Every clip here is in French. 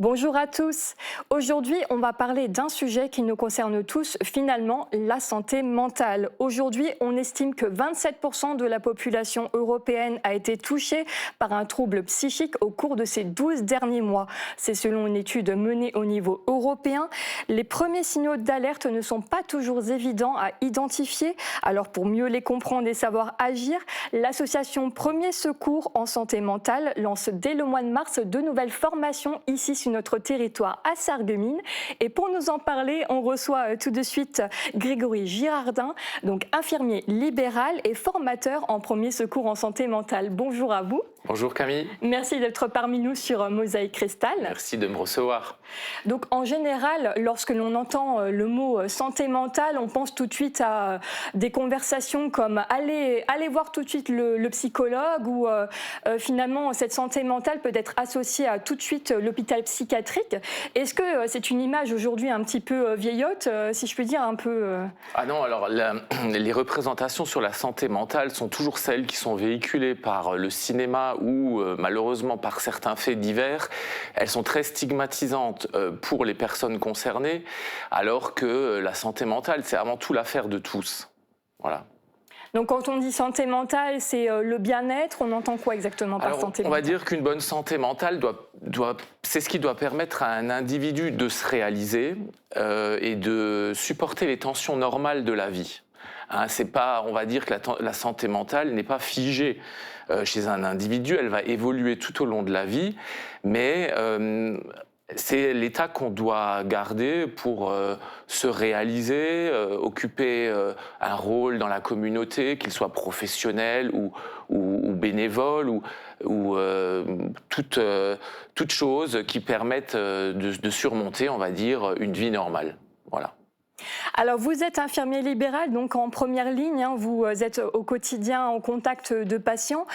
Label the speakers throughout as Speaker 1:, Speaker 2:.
Speaker 1: Bonjour à tous. Aujourd'hui, on va parler d'un sujet qui nous concerne tous, finalement, la santé mentale. Aujourd'hui, on estime que 27% de la population européenne a été touchée par un trouble psychique au cours de ces 12 derniers mois. C'est selon une étude menée au niveau européen. Les premiers signaux d'alerte ne sont pas toujours évidents à identifier. Alors, pour mieux les comprendre et savoir agir, l'association Premier Secours en santé mentale lance dès le mois de mars de nouvelles formations ici sur notre territoire à Sarreguemines. Et pour nous en parler, on reçoit tout de suite Grégory Girardin, donc infirmier libéral et formateur en premier secours en santé mentale. Bonjour à vous.
Speaker 2: Bonjour Camille.
Speaker 1: Merci d'être parmi nous sur Mosaïque Cristal.
Speaker 2: Merci de me recevoir.
Speaker 1: Donc en général, lorsque l'on entend le mot santé mentale, on pense tout de suite à des conversations comme aller voir tout de suite le psychologue ou finalement cette santé mentale peut être associée à tout de suite l'hôpital psychiatrique. Est-ce que c'est une image aujourd'hui un petit peu vieillotte, si je puis dire un peu
Speaker 2: Ah non, alors les représentations sur la santé mentale sont toujours celles qui sont véhiculées par le cinéma ou malheureusement par certains faits divers. Elles sont très stigmatisantes pour les personnes concernées, alors que la santé mentale, c'est avant tout l'affaire de tous. Voilà.
Speaker 1: Donc quand on dit santé mentale, c'est le bien-être, on entend quoi exactement par santé mentale ?
Speaker 2: On va dire qu'une bonne santé mentale c'est ce qui doit permettre à un individu de se réaliser et de supporter les tensions normales de la vie. C'est pas, on va dire que la santé mentale n'est pas figée chez un individu, elle va évoluer tout au long de la vie, mais c'est l'état qu'on doit garder pour se réaliser, occuper un rôle dans la communauté, qu'il soit professionnel ou bénévole, ou toute chose qui permette de surmonter, on va dire, une vie normale. Voilà.
Speaker 1: Alors vous êtes infirmier libéral, donc en première ligne, vous êtes au quotidien en contact de patients.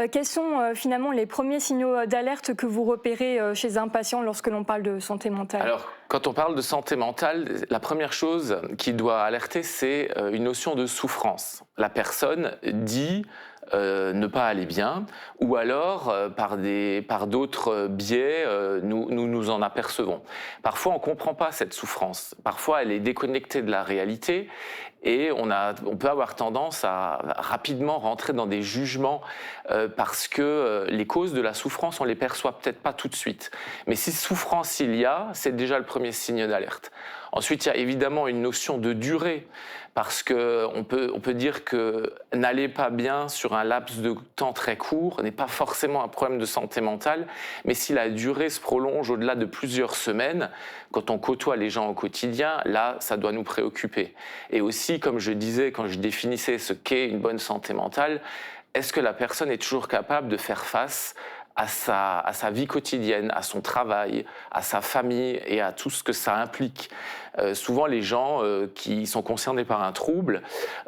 Speaker 1: Quels sont finalement les premiers signaux d'alerte que vous repérez chez un patient lorsque l'on parle de santé mentale ?
Speaker 2: Alors, quand on parle de santé mentale, la première chose qui doit alerter, c'est une notion de souffrance. La personne dit ne pas aller bien, ou alors par d'autres biais, nous en apercevons. Parfois, on ne comprend pas cette souffrance. Parfois, elle est déconnectée de la réalité et on peut avoir tendance à rapidement rentrer dans des jugements parce que les causes de la souffrance, on ne les perçoit peut-être pas tout de suite. Mais si souffrance il y a, c'est déjà le premier signe d'alerte. Ensuite, il y a évidemment une notion de durée, parce qu'on peut dire que n'aller pas bien sur un laps de temps très court n'est pas forcément un problème de santé mentale, mais si la durée se prolonge au-delà de plusieurs semaines, quand on côtoie les gens au quotidien, là, ça doit nous préoccuper. Et aussi, comme je disais, quand je définissais ce qu'est une bonne santé mentale, est-ce que la personne est toujours capable de faire face à sa vie quotidienne, à son travail, à sa famille et à tout ce que ça implique. Souvent, les gens qui sont concernés par un trouble,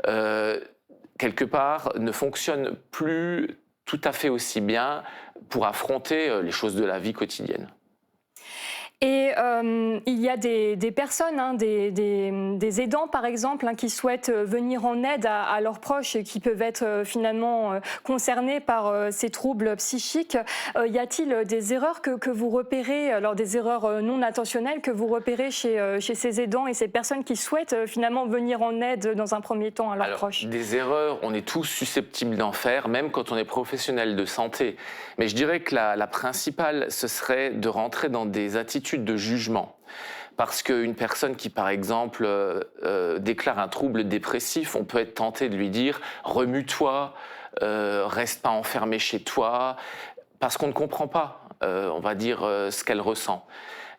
Speaker 2: quelque part, ne fonctionnent plus tout à fait aussi bien pour affronter les choses de la vie quotidienne.
Speaker 1: Et il y a des personnes, des aidants par exemple, qui souhaitent venir en aide à leurs proches et qui peuvent être finalement concernés par ces troubles psychiques. Y a-t-il des erreurs que vous repérez, alors des erreurs non intentionnelles que vous repérez chez ces aidants et ces personnes qui souhaitent finalement venir en aide dans un premier temps à leurs proches ?
Speaker 2: Des erreurs, on est tous susceptibles d'en faire, même quand on est professionnel de santé. Mais je dirais que la principale, ce serait de rentrer dans des attitudes de jugement. Parce qu'une personne qui, par exemple, déclare un trouble dépressif, on peut être tenté de lui dire « remue-toi, reste pas enfermé chez toi », parce qu'on ne comprend pas, on va dire, ce qu'elle ressent.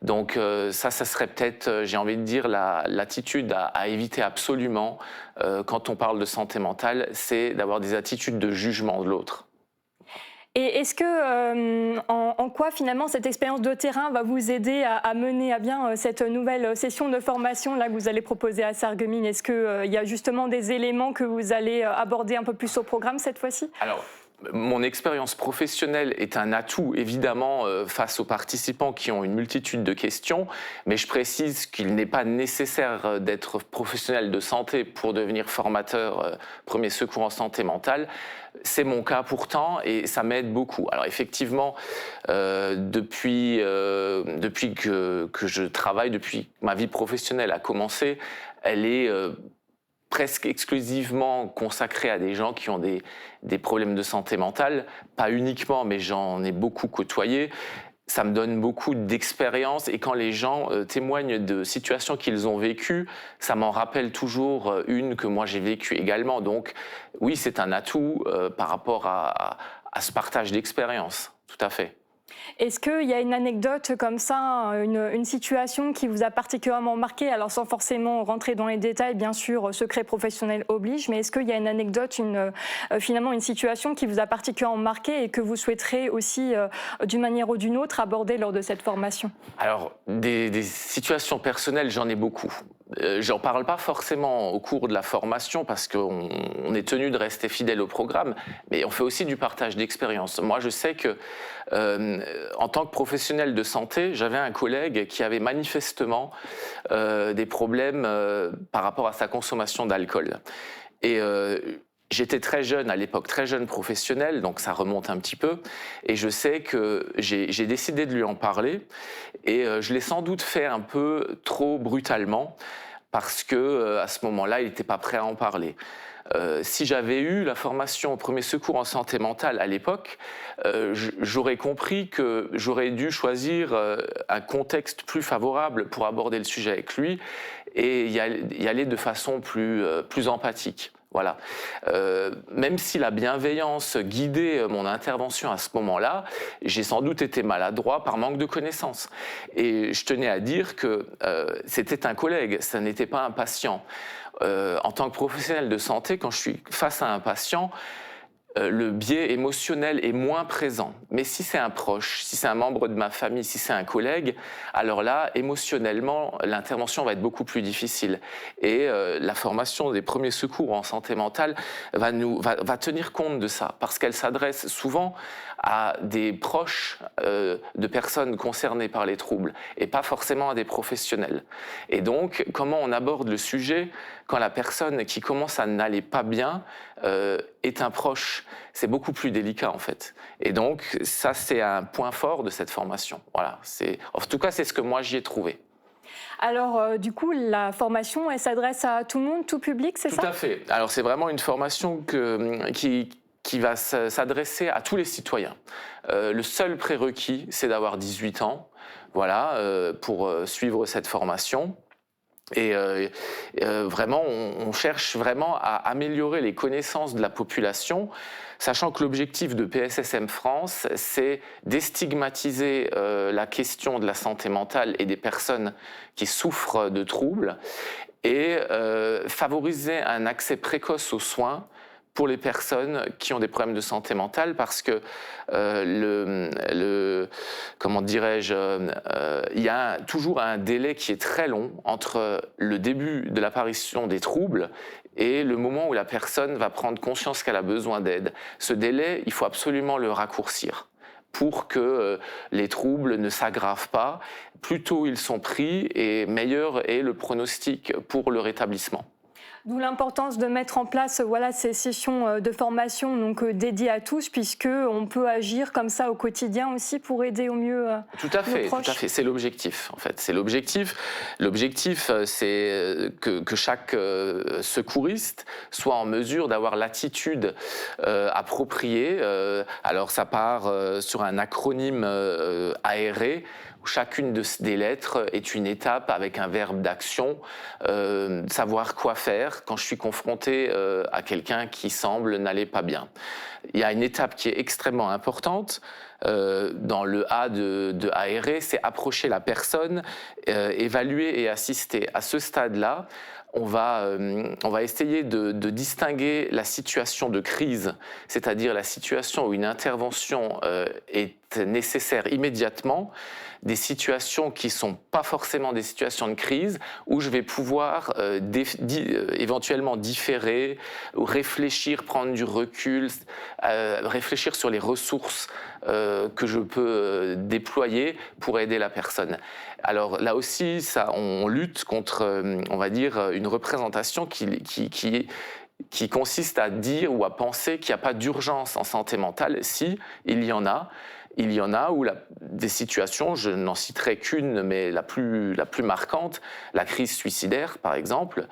Speaker 2: Donc ça serait peut-être, j'ai envie de dire, l'attitude à éviter absolument quand on parle de santé mentale, c'est d'avoir des attitudes de jugement de l'autre.
Speaker 1: Et est-ce que, en quoi finalement cette expérience de terrain va vous aider à mener à bien cette nouvelle session de formation là, que vous allez proposer à Sarreguemines ? Est-ce qu'il y a justement des éléments que vous allez aborder un peu plus au programme cette fois-ci ?
Speaker 2: Alors, mon expérience professionnelle est un atout, évidemment, face aux participants qui ont une multitude de questions, mais je précise qu'il n'est pas nécessaire d'être professionnel de santé pour devenir formateur premier secours en santé mentale. C'est mon cas pourtant et ça m'aide beaucoup. Alors effectivement, depuis que je travaille, depuis que ma vie professionnelle a commencé, elle est presque exclusivement consacrée à des gens qui ont des problèmes de santé mentale, pas uniquement, mais j'en ai beaucoup côtoyé. Ça me donne beaucoup d'expérience et quand les gens témoignent de situations qu'ils ont vécues, ça m'en rappelle toujours une que moi j'ai vécue également. Donc oui, c'est un atout par rapport à ce partage d'expérience, tout à fait.
Speaker 1: Est-ce qu'il y a une anecdote comme ça, une situation qui vous a particulièrement marqué? Alors sans forcément rentrer dans les détails, bien sûr, secret professionnel oblige, mais est-ce qu'il y a une anecdote, finalement une situation qui vous a particulièrement marqué et que vous souhaiterez aussi, d'une manière ou d'une autre, aborder lors de cette formation?
Speaker 2: Alors, des situations personnelles, j'en ai beaucoup. J'en parle pas forcément au cours de la formation parce qu'on est tenu de rester fidèle au programme, mais on fait aussi du partage d'expérience. Moi, je sais que en tant que professionnel de santé, j'avais un collègue qui avait manifestement des problèmes par rapport à sa consommation d'alcool. Et j'étais très jeune à l'époque, très jeune professionnel, donc ça remonte un petit peu. Et je sais que j'ai décidé de lui en parler. Et je l'ai sans doute fait un peu trop brutalement parce que à ce moment-là, il n'était pas prêt à en parler. Si j'avais eu la formation au premier secours en santé mentale à l'époque, j'aurais compris que j'aurais dû choisir un contexte plus favorable pour aborder le sujet avec lui et y aller de façon plus empathique. Voilà. Même si la bienveillance guidait mon intervention à ce moment-là, j'ai sans doute été maladroit par manque de connaissances. Et je tenais à dire que c'était un collègue, ça n'était pas un patient. En tant que professionnel de santé, quand je suis face à un patient, le biais émotionnel est moins présent. Mais si c'est un proche, si c'est un membre de ma famille, si c'est un collègue, alors là, émotionnellement, l'intervention va être beaucoup plus difficile. Et la formation des premiers secours en santé mentale va tenir compte de ça, parce qu'elle s'adresse souvent à des proches de personnes concernées par les troubles, et pas forcément à des professionnels. Et donc, comment on aborde le sujet quand la personne qui commence à n'aller pas bien est un proche, c'est beaucoup plus délicat en fait. Et donc ça c'est un point fort de cette formation. Voilà, en tout cas c'est ce que moi j'y ai trouvé.
Speaker 1: Alors du coup la formation elle s'adresse à tout le monde, tout public, c'est ça?
Speaker 2: Tout à fait. Alors c'est vraiment une formation qui va s'adresser à tous les citoyens. Le seul prérequis c'est d'avoir 18 ans, voilà, pour suivre cette formation. Et vraiment, on cherche vraiment à améliorer les connaissances de la population, sachant que l'objectif de PSSM France, c'est déstigmatiser la question de la santé mentale et des personnes qui souffrent de troubles et favoriser un accès précoce aux soins pour les personnes qui ont des problèmes de santé mentale, parce que comment dirais-je, il y a toujours un délai qui est très long entre le début de l'apparition des troubles et le moment où la personne va prendre conscience qu'elle a besoin d'aide. Ce délai, il faut absolument le raccourcir pour que les troubles ne s'aggravent pas. Plus tôt ils sont pris et meilleur est le pronostic pour le rétablissement.
Speaker 1: D'où l'importance de mettre en place voilà, ces sessions de formation donc, dédiées à tous, puisqu'on peut agir comme ça au quotidien aussi pour aider au mieux
Speaker 2: Tout à fait,
Speaker 1: nos proches.
Speaker 2: tout à fait. C'est l'objectif, en fait. C'est l'objectif. L'objectif, c'est que chaque secouriste soit en mesure d'avoir l'attitude appropriée. Alors, ça part sur un acronyme aéré, où chacune des lettres est une étape avec un verbe d'action, savoir quoi faire quand je suis confronté à quelqu'un qui semble n'aller pas bien. Il y a une étape qui est extrêmement importante dans le A de aérer, c'est approcher la personne, évaluer et assister. À ce stade-là, on va essayer de distinguer la situation de crise, c'est-à-dire la situation où une intervention est nécessaire immédiatement, des situations qui ne sont pas forcément des situations de crise, où je vais pouvoir éventuellement différer, ou réfléchir, prendre du recul, réfléchir sur les ressources que je peux déployer pour aider la personne. Alors là aussi, on lutte contre, on va dire, une représentation qui consiste à dire ou à penser qu'il n'y a pas d'urgence en santé mentale. Si, il y en a. Il y en a où des situations, je n'en citerai qu'une, mais la plus marquante, la crise suicidaire par exemple.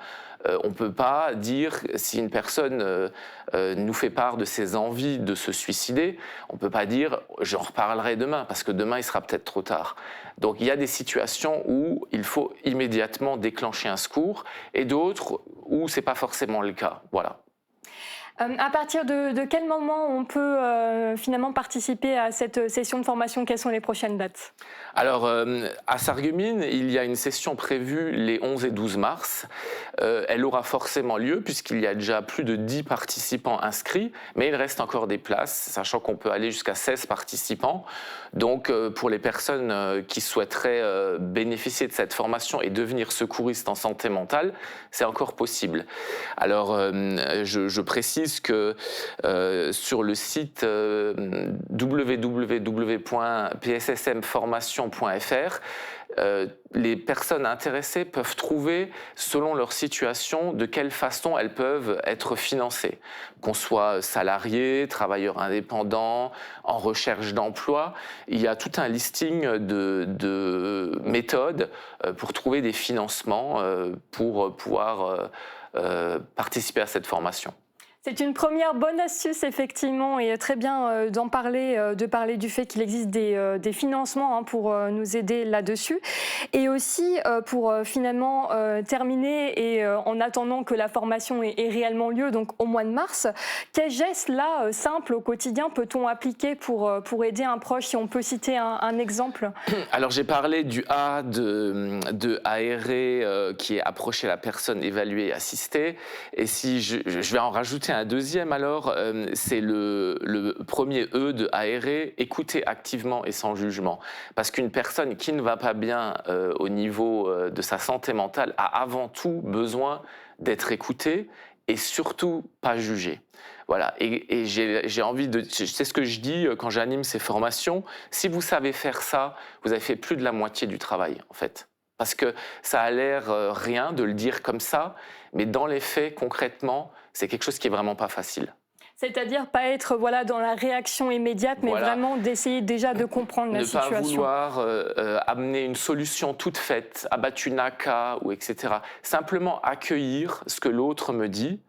Speaker 2: On ne peut pas dire, si une personne nous fait part de ses envies de se suicider, on ne peut pas dire « j'en reparlerai demain », parce que demain il sera peut-être trop tard. Donc il y a des situations où il faut immédiatement déclencher un secours, et d'autres où ce n'est pas forcément le cas. Voilà.
Speaker 1: À partir de quel moment on peut finalement participer à cette session de formation? Quelles sont les prochaines dates?
Speaker 2: Alors, à Sarreguemines, il y a une session prévue les 11 et 12 mars. Elle aura forcément lieu puisqu'il y a déjà plus de 10 participants inscrits, mais il reste encore des places, sachant qu'on peut aller jusqu'à 16 participants. Donc, pour les personnes qui souhaiteraient bénéficier de cette formation et devenir secouristes en santé mentale, c'est encore possible. Alors, je précise que sur le site www.pssmformation.fr, les personnes intéressées peuvent trouver, selon leur situation, de quelle façon elles peuvent être financées. Qu'on soit salarié, travailleur indépendant, en recherche d'emploi, il y a tout un listing de méthodes pour trouver des financements pour pouvoir participer à cette formation.
Speaker 1: C'est une première bonne astuce, effectivement, et très bien d'en parler, de parler du fait qu'il existe des financements pour nous aider là-dessus. Et aussi, pour finalement terminer, et en attendant que la formation ait réellement lieu, donc au mois de mars, quels gestes, là, simples au quotidien, peut-on appliquer pour aider un proche, si on peut citer un exemple?
Speaker 2: Alors, j'ai parlé du A de aérer, qui est approcher la personne, évaluer et assister. Et si je vais en rajouter un deuxième, alors, c'est le premier E de aérer, écouter activement et sans jugement. Parce qu'une personne qui ne va pas bien au niveau de sa santé mentale a avant tout besoin d'être écoutée et surtout pas jugée. Voilà, et j'ai envie de... C'est ce que je dis quand j'anime ces formations. Si vous savez faire ça, vous avez fait plus de la moitié du travail, en fait. Parce que ça a l'air rien de le dire comme ça, mais dans les faits, concrètement, c'est quelque chose qui est vraiment pas facile.
Speaker 1: C'est-à-dire pas être dans la réaction immédiate, mais vraiment d'essayer déjà de comprendre la situation.
Speaker 2: Ne pas vouloir amener une solution toute faite, abattu naka, ou etc. Simplement accueillir ce que l'autre me dit,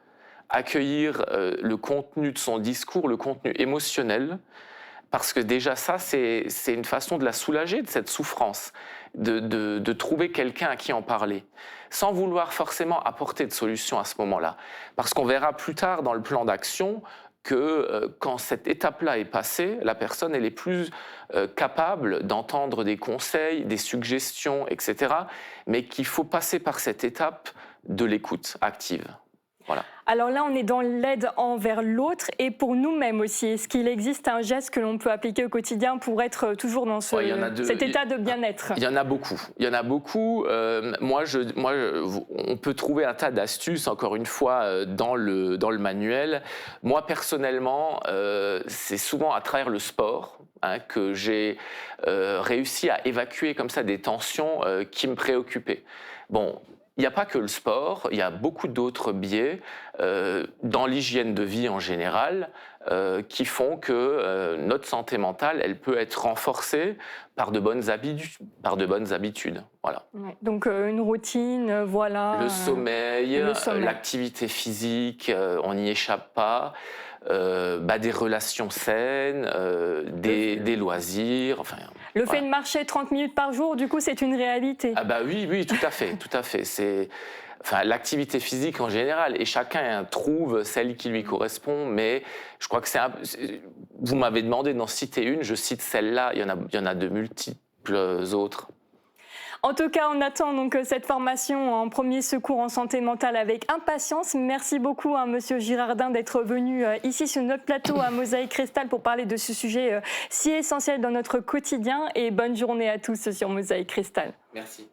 Speaker 2: accueillir le contenu de son discours, le contenu émotionnel, parce que déjà ça, c'est une façon de la soulager de cette souffrance, de trouver quelqu'un à qui en parler, sans vouloir forcément apporter de solution à ce moment-là. Parce qu'on verra plus tard dans le plan d'action que quand cette étape-là est passée, la personne elle est plus capable d'entendre des conseils, des suggestions, etc. Mais qu'il faut passer par cette étape de l'écoute active. Voilà.
Speaker 1: Alors là, on est dans l'aide envers l'autre et pour nous-mêmes aussi. Est-ce qu'il existe un geste que l'on peut appliquer au quotidien pour être toujours dans cet état de bien-être?
Speaker 2: Il y en a beaucoup. Il y en a beaucoup. On peut trouver un tas d'astuces, encore une fois, dans le manuel. Moi, personnellement, c'est souvent à travers le sport que j'ai réussi à évacuer comme ça des tensions qui me préoccupaient. Bon. Il n'y a pas que le sport, il y a beaucoup d'autres biais dans l'hygiène de vie en général qui font que notre santé mentale, elle peut être renforcée par de bonnes habitudes. Voilà.
Speaker 1: Ouais, donc une routine, voilà.
Speaker 2: Le sommeil, l'activité physique, on n'y échappe pas. Des relations saines, des loisirs, enfin...
Speaker 1: Le fait de marcher 30 minutes par jour, du coup, c'est une réalité.
Speaker 2: Ah bah oui, tout à fait, tout à fait. C'est l'activité physique en général, et chacun trouve celle qui lui correspond, mais je crois que vous m'avez demandé d'en citer une, je cite celle-là, il y en a de multiples autres.
Speaker 1: En tout cas, on attend donc cette formation en premier secours en santé mentale avec impatience. Merci beaucoup à Monsieur Girardin d'être venu ici sur notre plateau à Mosaïque Cristal pour parler de ce sujet si essentiel dans notre quotidien. Et bonne journée à tous sur Mosaïque Cristal.
Speaker 2: Merci.